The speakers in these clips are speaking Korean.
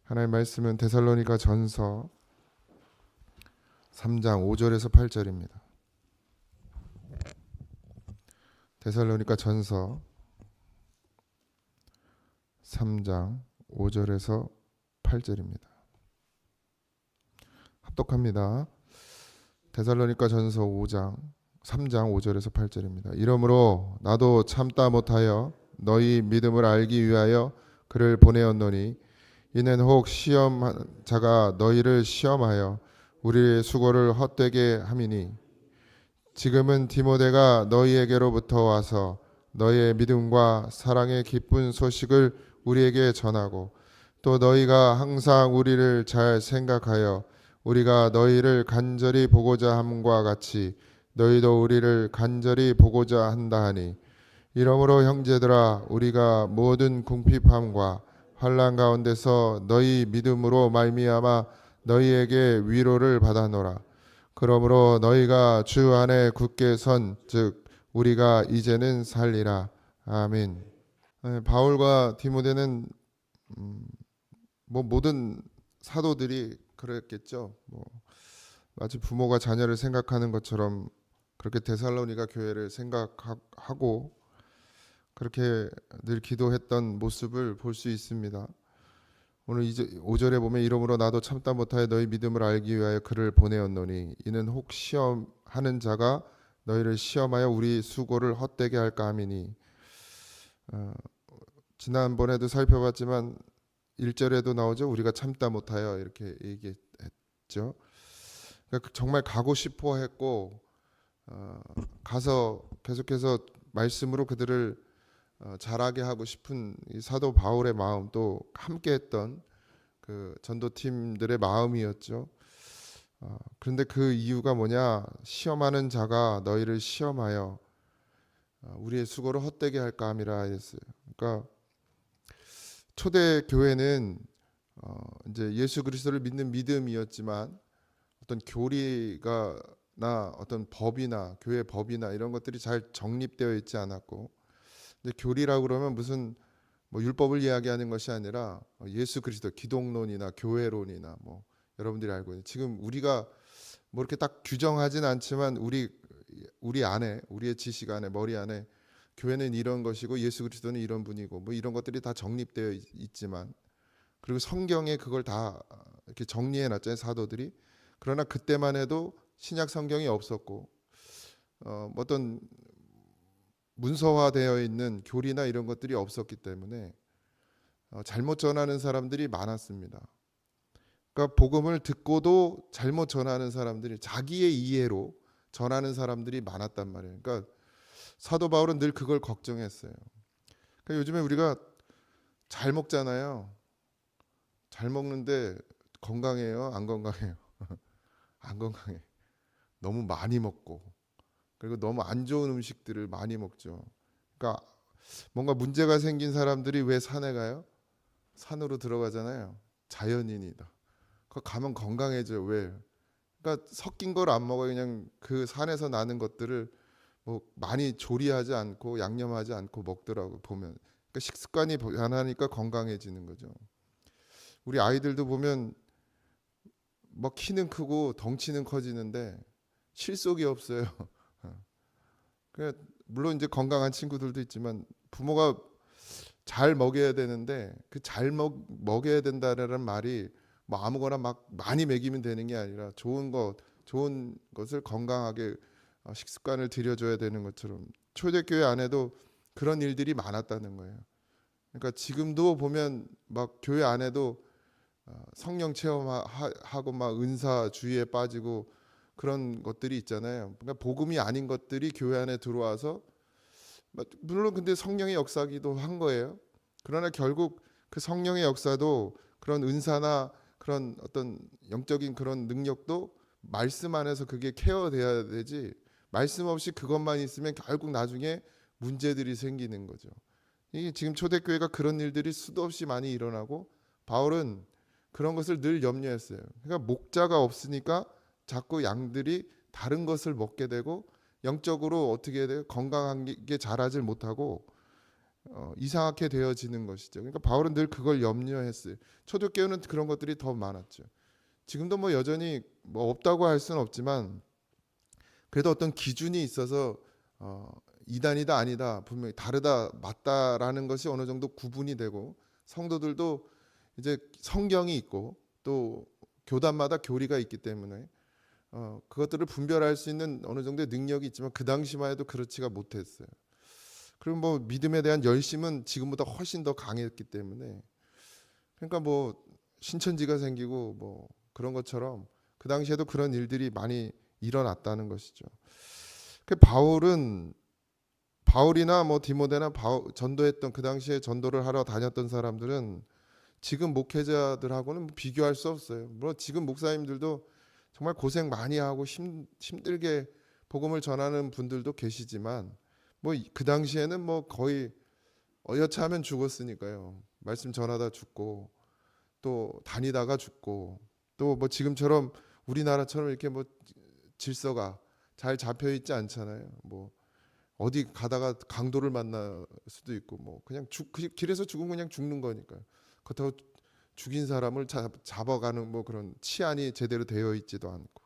하나님의 말씀은 데살로니가 전서 3장 5절에서 8절입니다. 데살로니가 전서 3장 5절에서 8절입니다. 합독합니다. 데살로니가 전서 3장 5절에서 8절입니다. 이러므로 나도 참다 못하여 너희 믿음을 알기 위하여 그를 보내었노니 이는 혹 시험한 자가 너희를 시험하여 우리의 수고를 헛되게 함이니 지금은 디모데가 너희에게로부터 와서 너희의 믿음과 사랑의 기쁜 소식을 우리에게 전하고 또 너희가 항상 우리를 잘 생각하여 우리가 너희를 간절히 보고자 함과 같이 너희도 우리를 간절히 보고자 한다 하니 이러므로 형제들아 우리가 모든 궁핍함과 환난 가운데서 너희 믿음으로 말미암아 너희에게 위로를 받아노라. 그러므로 너희가 주 안에 굳게 선즉 우리가 이제는 살리라. 아멘. 바울과 디모데는 모든 사도들이 그랬겠죠. 마치 부모가 자녀를 생각하는 것처럼 그렇게 데살로니가 교회를 생각하고 그렇게 늘 기도했던 모습을 볼 수 있습니다. 오늘 5절에 보면 이러므로 나도 참다 못하여 너희 믿음을 알기 위하여 그를 보내었노니 이는 혹 시험하는 자가 너희를 시험하여 우리 수고를 헛되게 할까 함이니 지난번에도 살펴봤지만 1절에도 나오죠. 우리가 참다 못하여 이렇게 얘기했죠. 그러니까 정말 가고 싶어 했고 가서 계속해서 말씀으로 그들을 자라게 하고 싶은 이 사도 바울의 마음 또 함께했던 그 전도팀들의 마음이었죠. 그런데 그 이유가 뭐냐? 시험하는 자가 너희를 시험하여 우리의 수고를 헛되게 할까 함이라 했어요. 그러니까 초대 교회는 이제 예수 그리스도를 믿는 믿음이었지만 어떤 교리가나 어떤 법이나 교회 법이나 이런 것들이 잘 정립되어 있지 않았고, 근데 교리라고 그러면 무슨 율법을 이야기하는 것이 아니라 예수 그리스도 기독론이나 교회론이나 여러분들이 알고 있는 지금 우리가 이렇게 딱 규정하진 않지만 우리 안에 우리의 지식 안에 머리 안에 교회는 이런 것이고 예수 그리스도는 이런 분이고 이런 것들이 다 정립되어 있지만 그리고 성경에 그걸 다 이렇게 정리해 놨잖아요, 사도들이. 그러나 그때만 해도 신약 성경이 없었고 어떤 문서화되어 있는 교리나 이런 것들이 없었기 때문에 잘못 전하는 사람들이 많았습니다. 그러니까 복음을 듣고도 잘못 전하는 사람들이 자기의 이해로 전하는 사람들이 많았단 말이에요. 그러니까 사도 바울은 늘 그걸 걱정했어요. 그러니까 요즘에 우리가 잘 먹잖아요. 잘 먹는데 건강해요? 안 건강해요? 안 건강해. 너무 많이 먹고 그리고 너무 안 좋은 음식들을 많이 먹죠. 그러니까 뭔가 문제가 생긴 사람들이 왜 산에 가요? 산으로 들어가잖아요. 자연인이다. 거 가면 건강해져요. 왜? 그러니까 섞인 걸 안 먹어요. 그냥 그 산에서 나는 것들을 많이 조리하지 않고 양념하지 않고 먹더라고 보면. 그러니까 식습관이 변하니까 건강해지는 거죠. 우리 아이들도 보면 키는 크고 덩치는 커지는데 실속이 없어요. 물론 이제 건강한 친구들도 있지만 부모가 잘 먹여야 되는데 그 잘 먹여야 된다라는 말이 아무거나 많이 먹이면 되는 게 아니라 좋은 것을 건강하게 식습관을 들여줘야 되는 것처럼 초대교회 안에도 그런 일들이 많았다는 거예요. 그러니까 지금도 보면 교회 안에도 성령 체험하고 은사주의에 빠지고 그런 것들이 있잖아요. 그러니까 복음이 아닌 것들이 교회 안에 들어와서 물론 근데 성령의 역사기도 한 거예요. 그러나 결국 그 성령의 역사도 그런 은사나 그런 어떤 영적인 그런 능력도 말씀 안에서 그게 케어돼야 되지, 말씀 없이 그것만 있으면 결국 나중에 문제들이 생기는 거죠. 이게 지금 초대교회가 그런 일들이 수도 없이 많이 일어나고 바울은 그런 것을 늘 염려했어요. 그러니까 목자가 없으니까 자꾸 양들이 다른 것을 먹게 되고 영적으로 어떻게 해야 돼요? 건강하게 자라질 못하고 이상하게 되어지는 것이죠. 그러니까 바울은 늘 그걸 염려했어요. 초대교회는 그런 것들이 더 많았죠. 지금도 뭐 여전히 뭐 없다고 할 수는 없지만 그래도 어떤 기준이 있어서 이단이다 아니다 분명히 다르다 맞다라는 것이 어느 정도 구분이 되고 성도들도 이제 성경이 있고 또 교단마다 교리가 있기 때문에 그것들을 분별할 수 있는 어느 정도의 능력이 있지만 그 당시만 해도 그렇지가 못했어요. 그리고 뭐 믿음에 대한 열심은 지금보다 훨씬 더 강했기 때문에 그러니까 뭐 신천지가 생기고 뭐 그런 것처럼 그 당시에도 그런 일들이 많이 일어났다는 것이죠. 그 바울이나 뭐 디모데나 전도했던 그 당시에 전도를 하러 다녔던 사람들은 지금 목회자들하고는 비교할 수 없어요. 물론 지금 목사님들도 정말 고생 많이 하고 힘들게 복음을 전하는 분들도 계시지만 뭐 그 당시에는 뭐 거의 어여차하면 죽었으니까요. 말씀 전하다 죽고 또 다니다가 죽고 또 뭐 지금처럼 우리나라처럼 이렇게 뭐 질서가 잘 잡혀 있지 않잖아요. 뭐 어디 가다가 강도를 만날 수도 있고 뭐 그냥 길에서 죽으면 그냥 죽는 거니까요. 그렇다고 죽인 사람을 잡아가는 뭐 그런 치안이 제대로 되어 있지도 않고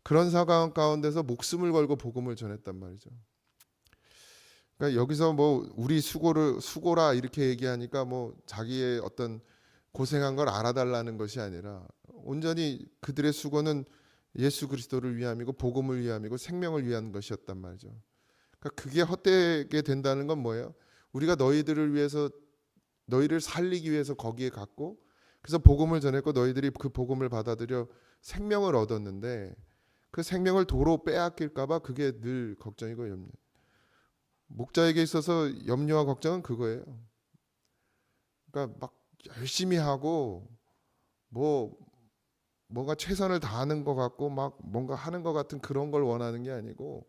그런 상황 가운데서 목숨을 걸고 복음을 전했단 말이죠. 그러니까 여기서 뭐 우리 수고라 이렇게 얘기하니까 뭐 자기의 어떤 고생한 걸 알아달라는 것이 아니라 온전히 그들의 수고는 예수 그리스도를 위함이고 복음을 위함이고 생명을 위한 것이었단 말이죠. 그러니까 그게 헛되게 된다는 건 뭐예요? 우리가 너희를 살리기 위해서 거기에 갔고 그래서 복음을 전했고 너희들이 그 복음을 받아들여 생명을 얻었는데 그 생명을 도로 빼앗길까 봐 그게 늘 걱정이고 염려. 목자에게 있어서 염려와 걱정은 그거예요. 그러니까 막 열심히 하고 뭔가 최선을 다하는 것 같고 막 뭔가 하는 것 같은 그런 걸 원하는 게 아니고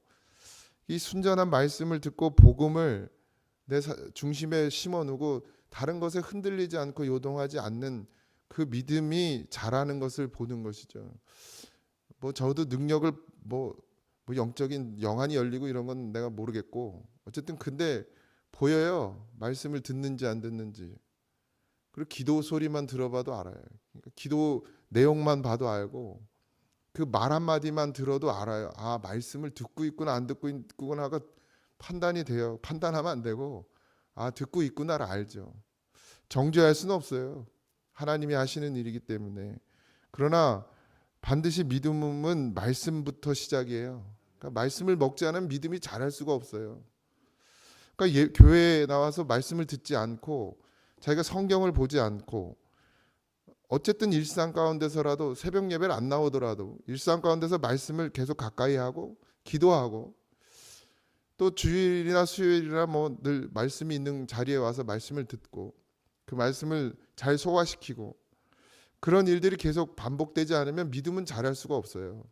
이 순전한 말씀을 듣고 복음을 내 중심에 심어놓고 다른 것에 흔들리지 않고 요동하지 않는 그 믿음이 자라는 것을 보는 것이죠. 뭐 저도 능력을 뭐 영적인 영안이 열리고 이런 건 내가 모르겠고 어쨌든 근데 보여요. 말씀을 듣는지 안 듣는지. 그리고 기도 소리만 들어봐도 알아요. 그러니까 기도 내용만 봐도 알고 그 말 한마디만 들어도 알아요. 아, 말씀을 듣고 있구나 안 듣고 있구나가 판단이 돼요. 판단하면 안 되고 아, 듣고 있구나를 알죠. 정죄할 수는 없어요. 하나님이 하시는 일이기 때문에. 그러나 반드시 믿음은 말씀부터 시작이에요. 그러니까 말씀을 먹지 않으면 믿음이 자랄 수가 없어요. 그러니까 교회에 나와서 말씀을 듣지 않고 자기가 성경을 보지 않고 어쨌든 일상 가운데서라도 새벽 예배를 안 나오더라도 일상 가운데서 말씀을 계속 가까이 하고 기도하고 또 주일이나 수요일이나 뭐 늘 말씀이 있는 자리에 와서 말씀을 듣고 그 말씀을 잘 소화시키고 그런 일들이 계속 반복되지 않으면 믿음은 자랄 수가 없어요.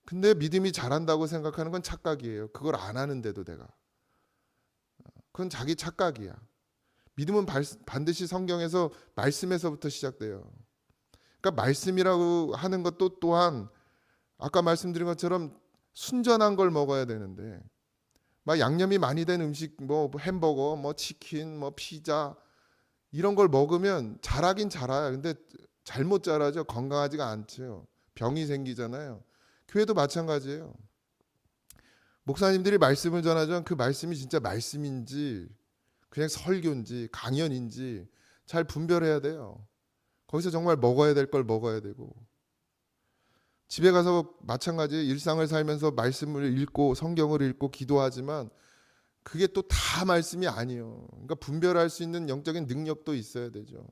근데 믿음이 자란다고 생각하는 건 착각이에요. 그걸 안 하는데도 내가. 그건 자기 착각이야. 믿음은 반드시 성경에서 말씀에서부터 시작돼요. 그러니까 말씀이라고 하는 것도 또한 아까 말씀드린 것처럼 순전한 걸 먹어야 되는데 막 양념이 많이 된 음식 뭐 햄버거 뭐 치킨 뭐 피자 이런 걸 먹으면 자라긴 자라요. 근데 잘못 자라죠. 건강하지가 않죠. 병이 생기잖아요. 교회도 마찬가지예요. 목사님들이 말씀을 전하지만 그 말씀이 진짜 말씀인지 그냥 설교인지 강연인지 잘 분별해야 돼요. 거기서 정말 먹어야 될 걸 먹어야 되고 집에 가서 마찬가지 일상을 살면서 말씀을 읽고 성경을 읽고 기도하지만 그게 또 다 말씀이 아니에요. 그러니까 분별할 수 있는 영적인 능력도 있어야 되죠.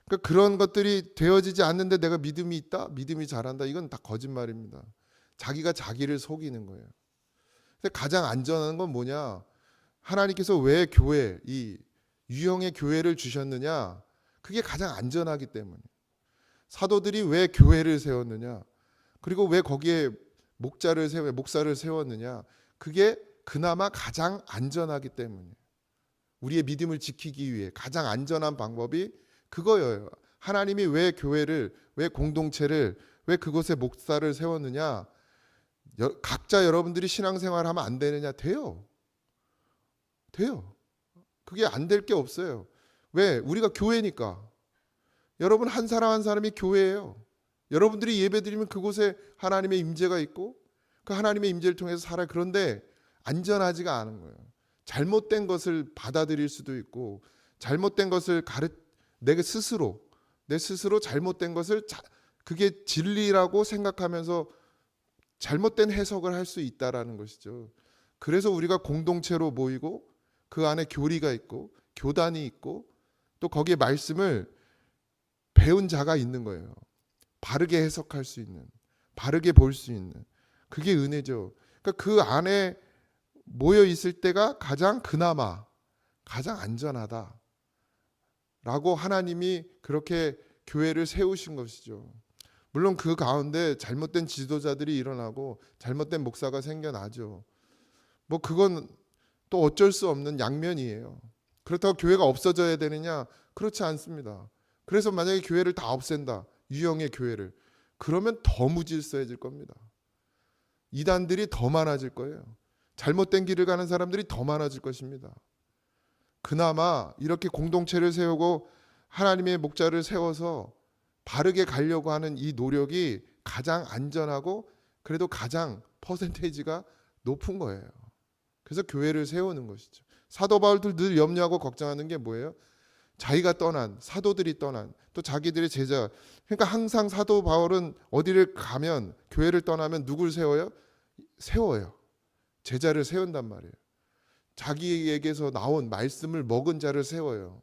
그러니까 그런 것들이 되어지지 않는데 내가 믿음이 있다? 믿음이 잘한다? 이건 다 거짓말입니다. 자기가 자기를 속이는 거예요. 근데 가장 안전한 건 뭐냐? 하나님께서 왜 이 유형의 교회를 주셨느냐? 그게 가장 안전하기 때문에. 사도들이 왜 교회를 세웠느냐? 그리고 왜 거기에 목사를 세웠느냐? 그게 그나마 가장 안전하기 때문에. 우리의 믿음을 지키기 위해 가장 안전한 방법이 그거예요. 하나님이 왜 교회를, 왜 공동체를, 왜 그곳에 목사를 세웠느냐? 각자 여러분들이 신앙생활하면 안 되느냐? 돼요. 돼요. 그게 안 될 게 없어요. 왜? 우리가 교회니까. 여러분 한 사람 한 사람이 교회예요. 여러분들이 예배드리면 그곳에 하나님의 임재가 있고 그 하나님의 임재를 통해서 살아요. 그런데 안전하지가 않은 거예요. 잘못된 것을 받아들일 수도 있고 잘못된 것을 내 스스로 잘못된 것을 그게 진리라고 생각하면서 잘못된 해석을 할 수 있다라는 것이죠. 그래서 우리가 공동체로 모이고 그 안에 교리가 있고 교단이 있고 또 거기에 말씀을 배운 자가 있는 거예요. 바르게 해석할 수 있는, 바르게 볼 수 있는. 그게 은혜죠. 그러니까 그 안에 모여 있을 때가 그나마 가장 안전하다. 라고 하나님이 그렇게 교회를 세우신 것이죠. 물론 그 가운데 잘못된 지도자들이 일어나고 잘못된 목사가 생겨나죠. 뭐 그건 또 어쩔 수 없는 양면이에요. 그렇다고 교회가 없어져야 되느냐? 그렇지 않습니다. 그래서 만약에 교회를 다 없앤다. 유형의 교회를. 그러면 더 무질서해질 겁니다. 이단들이 더 많아질 거예요. 잘못된 길을 가는 사람들이 더 많아질 것입니다. 그나마 이렇게 공동체를 세우고 하나님의 목자를 세워서 바르게 가려고 하는 이 노력이 가장 안전하고 그래도 가장 퍼센테이지가 높은 거예요. 그래서 교회를 세우는 것이죠. 사도 바울도 늘 염려하고 걱정하는 게 뭐예요? 자기가 떠난, 사도들이 떠난, 또 자기들의 제자. 그러니까 항상 사도 바울은 어디를 가면, 교회를 떠나면 누굴 세워요? 세워요. 제자를 세운단 말이에요. 자기에게서 나온 말씀을 먹은 자를 세워요.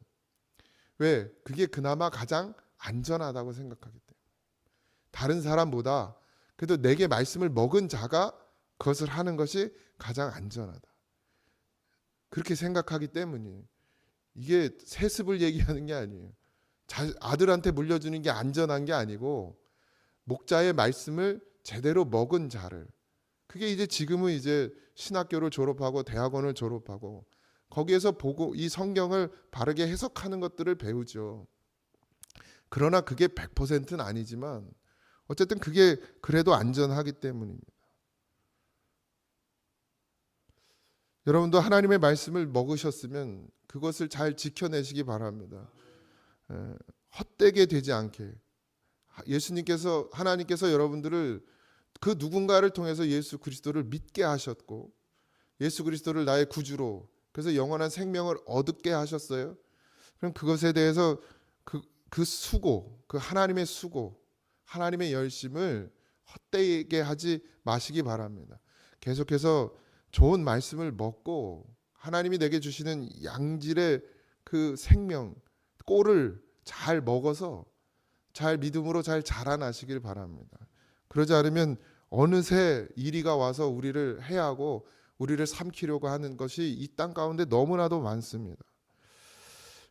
왜? 그게 그나마 가장 안전하다고 생각하기 때문에. 다른 사람보다 그래도 내게 말씀을 먹은 자가 그것을 하는 것이 가장 안전하다. 그렇게 생각하기 때문이에요. 이게 세습을 얘기하는 게 아니에요. 아들한테 물려주는 게 안전한 게 아니고 목자의 말씀을 제대로 먹은 자를. 그게 이제 지금은 이제 신학교를 졸업하고 대학원을 졸업하고 거기에서 보고 이 성경을 바르게 해석하는 것들을 배우죠. 그러나 그게 100%는 아니지만 어쨌든 그게 그래도 안전하기 때문입니다. 여러분도 하나님의 말씀을 먹으셨으면 그것을 잘 지켜내시기 바랍니다. 헛되게 되지 않게. 하나님께서 여러분들을 그 누군가를 통해서 예수 그리스도를 믿게 하셨고 예수 그리스도를 나의 구주로 그래서 영원한 생명을 얻게 하셨어요. 그럼 그것에 대해서 그 수고, 그 하나님의 수고, 하나님의 열심을 헛되게 하지 마시기 바랍니다. 계속해서 좋은 말씀을 먹고 하나님이 내게 주시는 양질의 그 생명, 꼴을 잘 먹어서 잘 믿음으로 잘 자라나시길 바랍니다. 그러지 않으면 어느새 이리가 와서 우리를 해하고 우리를 삼키려고 하는 것이 이 땅 가운데 너무나도 많습니다.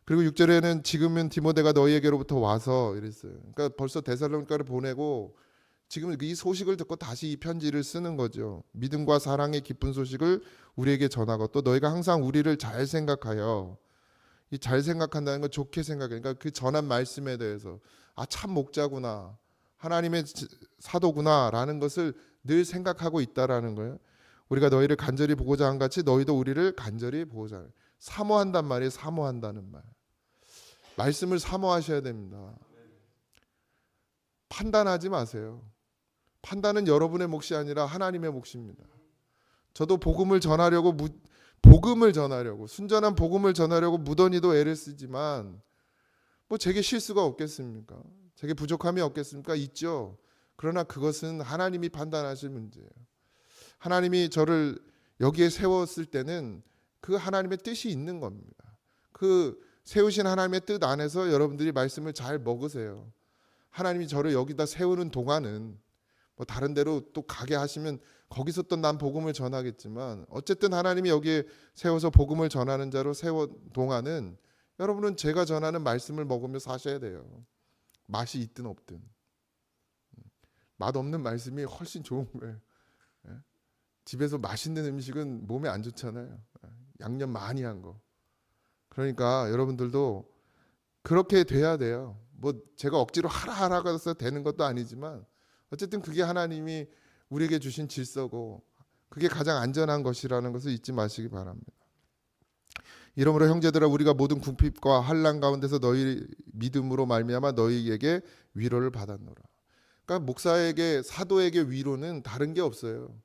그리고 6절에는 지금은 디모데가 너희에게로부터 와서 이랬어요. 그러니까 벌써 데살로니가를 보내고 지금 이 소식을 듣고 다시 이 편지를 쓰는 거죠. 믿음과 사랑의 기쁜 소식을 우리에게 전하고 또 너희가 항상 우리를 잘 생각하여 이 잘 생각한다는 건 좋게 생각해. 그러니까 그 전한 말씀에 대해서 참 목자구나. 하나님의 사도구나라는 것을 늘 생각하고 있다라는 거예요. 우리가 너희를 간절히 보고자 한 같이 너희도 우리를 간절히 보고자 해. 사모한단 말이에요. 사모한다는 말. 말씀을 사모하셔야 됩니다. 판단하지 마세요. 판단은 여러분의 몫이 아니라 하나님의 몫입니다. 저도 복음을 전하려고 순전한 복음을 전하려고 무던히도 애를 쓰지만 뭐 제게 실수가 없겠습니까? 제게 부족함이 없겠습니까? 있죠. 그러나 그것은 하나님이 판단하실 문제예요. 하나님이 저를 여기에 세웠을 때는 그 하나님의 뜻이 있는 겁니다. 그 세우신 하나님의 뜻 안에서 여러분들이 말씀을 잘 먹으세요. 하나님이 저를 여기다 세우는 동안은 뭐 다른 데로 또 가게 하시면 거기서 또 난 복음을 전하겠지만 어쨌든 하나님이 여기에 세워서 복음을 전하는 자로 세워 동안은 여러분은 제가 전하는 말씀을 먹으며 사셔야 돼요. 맛이 있든 없든. 맛없는 말씀이 훨씬 좋은 거예요. 집에서 맛있는 음식은 몸에 안 좋잖아요. 양념 많이 한 거. 그러니까 여러분들도 그렇게 돼야 돼요. 뭐 제가 억지로 하라 해서 되는 것도 아니지만 어쨌든 그게 하나님이 우리에게 주신 질서고 그게 가장 안전한 것이라는 것을 잊지 마시기 바랍니다. 이러므로 형제들아 우리가 모든 궁핍과 환난 가운데서 너희 믿음으로 말미암아 너희에게 위로를 받았노라. 그러니까 목사에게 사도에게 위로는 다른 게 없어요.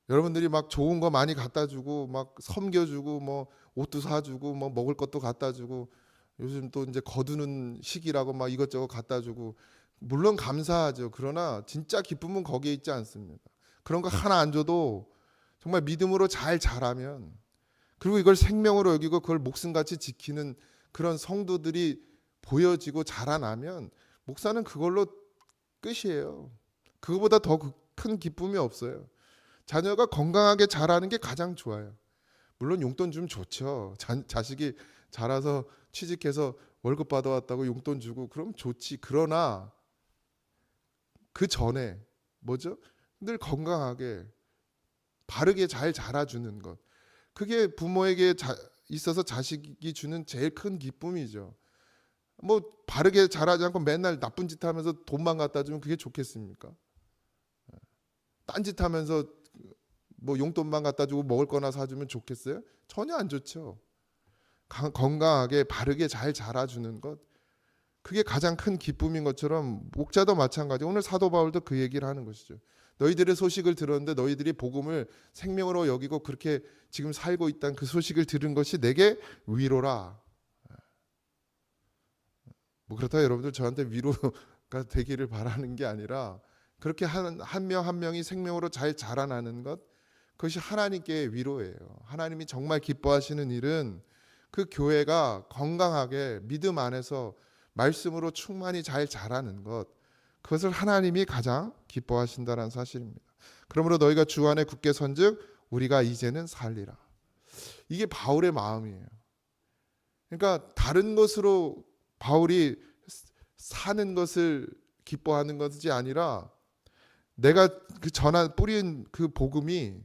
여러분들이 막 좋은 거 많이 갖다 주고 막 섬겨주고 뭐 옷도 사주고 뭐 먹을 것도 갖다 주고 요즘 또 이제 거두는 시기라고 막 이것저것 갖다 주고 물론 감사하죠. 그러나 진짜 기쁨은 거기에 있지 않습니다. 그런 거 하나 안 줘도 정말 믿음으로 잘 자라면 그리고 이걸 생명으로 여기고 그걸 목숨같이 지키는 그런 성도들이 보여지고 자라나면 목사는 그걸로 끝이에요. 그거보다 더 큰 기쁨이 없어요. 자녀가 건강하게 자라는 게 가장 좋아요. 물론 용돈 주면 좋죠. 자식이 자라서 취직해서 월급 받아왔다고 용돈 주고 그럼 좋지. 그러나 그 전에 뭐죠? 늘 건강하게 바르게 잘 자라주는 것. 그게 부모에게 있어서 자식이 주는 제일 큰 기쁨이죠. 뭐 바르게 자라지 않고 맨날 나쁜 짓 하면서 돈만 갖다 주면 그게 좋겠습니까? 딴짓 하면서 뭐 용돈만 갖다 주고 먹을 거나 사주면 좋겠어요? 전혀 안 좋죠. 건강하게 바르게 잘 자라주는 것. 그게 가장 큰 기쁨인 것처럼 목자도 마찬가지. 오늘 사도 바울도 그 얘기를 하는 것이죠. 너희들의 소식을 들었는데 너희들이 복음을 생명으로 여기고 그렇게 지금 살고 있다는 그 소식을 들은 것이 내게 위로라. 뭐 그렇다고 여러분들 저한테 위로가 되기를 바라는 게 아니라 그렇게 한 명 한 명이 생명으로 잘 자라나는 것, 그것이 하나님께 위로예요. 하나님이 정말 기뻐하시는 일은 그 교회가 건강하게 믿음 안에서 말씀으로 충만히 잘 자라는 것, 그것을 하나님이 가장 기뻐하신다는 사실입니다. 그러므로 너희가 주 안에 굳게 선즉 우리가 이제는 살리라. 이게 바울의 마음이에요. 그러니까 다른 것으로 바울이 사는 것을 기뻐하는 것이 아니라 내가 그 전한 뿌린 그 복음이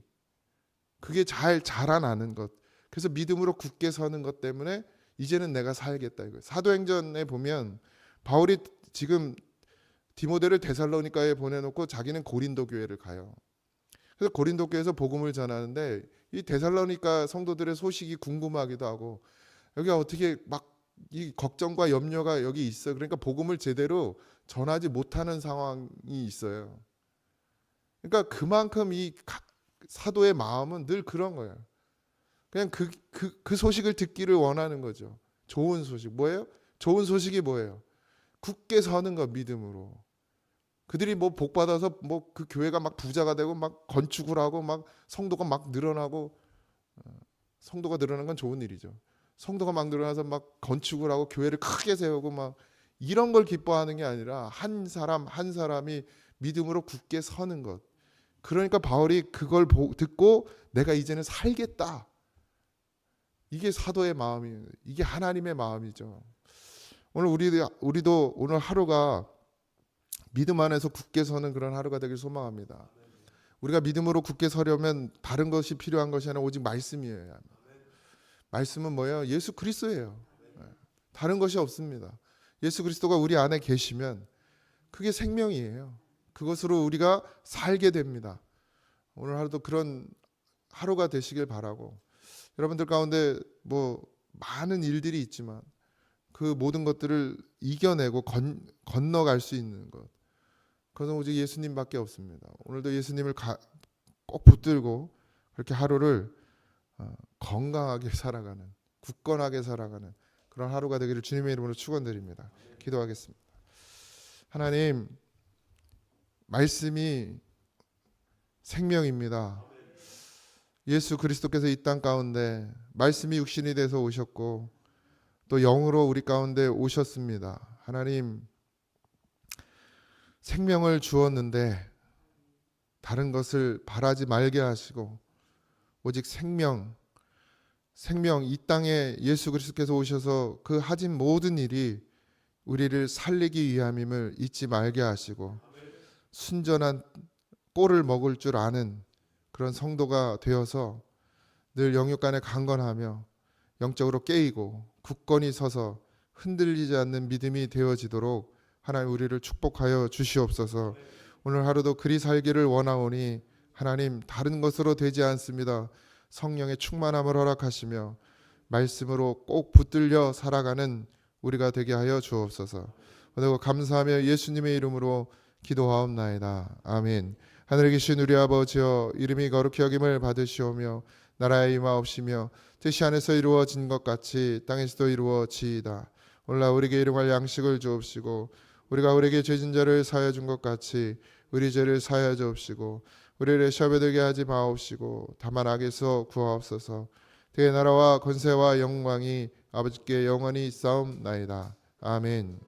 그게 잘 자라나는 것. 그래서 믿음으로 굳게 서는 것 때문에 이제는 내가 살겠다 이거예요. 사도행전에 보면 바울이 지금 디모데를 데살로니가에 보내놓고 자기는 고린도 교회를 가요. 그래서 고린도 교회에서 복음을 전하는데 이 데살로니가 성도들의 소식이 궁금하기도 하고 여기가 어떻게 막 이 걱정과 염려가 여기 있어. 그러니까 복음을 제대로 전하지 못하는 상황이 있어요. 그러니까 그만큼 이 사도의 마음은 늘 그런 거예요. 그냥 그 소식을 듣기를 원하는 거죠. 좋은 소식 뭐예요? 좋은 소식이 뭐예요? 굳게 서는 거 믿음으로. 그들이 뭐 복 받아서 뭐 그 교회가 막 부자가 되고 막 건축을 하고 막 성도가 막 늘어나고 성도가 늘어나는 건 좋은 일이죠. 성도가 막 늘어나서 막 건축을 하고 교회를 크게 세우고 막 이런 걸 기뻐하는 게 아니라 한 사람 한 사람이 믿음으로 굳게 서는 것. 그러니까 바울이 그걸 듣고 내가 이제는 살겠다. 이게 사도의 마음이에요. 이게 하나님의 마음이죠. 오늘 우리도 오늘 하루가 믿음 안에서 굳게 서는 그런 하루가 되길 소망합니다. 우리가 믿음으로 굳게 서려면 다른 것이 필요한 것이 아니라 오직 말씀이에요. 말씀은 뭐예요? 예수 그리스도예요. 다른 것이 없습니다. 예수 그리스도가 우리 안에 계시면 그게 생명이에요. 그것으로 우리가 살게 됩니다. 오늘 하루도 그런 하루가 되시길 바라고 여러분들 가운데 뭐 많은 일들이 있지만 그 모든 것들을 이겨내고 건너갈 수 있는 것, 그것은 오직 예수님밖에 없습니다. 오늘도 예수님을 꼭 붙들고 그렇게 하루를 건강하게 살아가는, 굳건하게 살아가는 그런 하루가 되기를 주님의 이름으로 축원드립니다. 기도하겠습니다. 하나님, 말씀이 생명입니다. 예수 그리스도께서 이 땅 가운데 말씀이 육신이 돼서 오셨고 또 영으로 우리 가운데 오셨습니다. 하나님, 생명을 주었는데 다른 것을 바라지 말게 하시고 오직 생명 이 땅에 예수 그리스도께서 오셔서 그 하신 모든 일이 우리를 살리기 위함임을 잊지 말게 하시고 순전한 꼴을 먹을 줄 아는 그런 성도가 되어서 늘 영육 간에 강건하며 영적으로 깨이고 굳건히 서서 흔들리지 않는 믿음이 되어지도록 하나님 우리를 축복하여 주시옵소서. 오늘 하루도 그리 살기를 원하오니 하나님 다른 것으로 되지 않습니다. 성령의 충만함을 허락하시며 말씀으로 꼭 붙들려 살아가는 우리가 되게 하여 주옵소서. 오늘 감사하며 예수님의 이름으로 기도하옵나이다. 아멘. 하늘에 계신 우리 아버지여, 이름이 거룩히 여김을 받으시오며 나라의 임하옵시며 뜻이 하늘에서 이루어진 것 같이 땅에서도 이루어지이다. 오늘날 우리에게 일용할 양식을 주옵시고 우리가 우리에게 죄진 자를 사하여 준 것 같이 우리 죄를 사하여 주옵시고 우리를 시험에 들게 하지 마옵시고 다만 악에서 구하옵소서. 그의 나라와 권세와 영광이 아버지께 영원히 있사옵나이다. 아멘.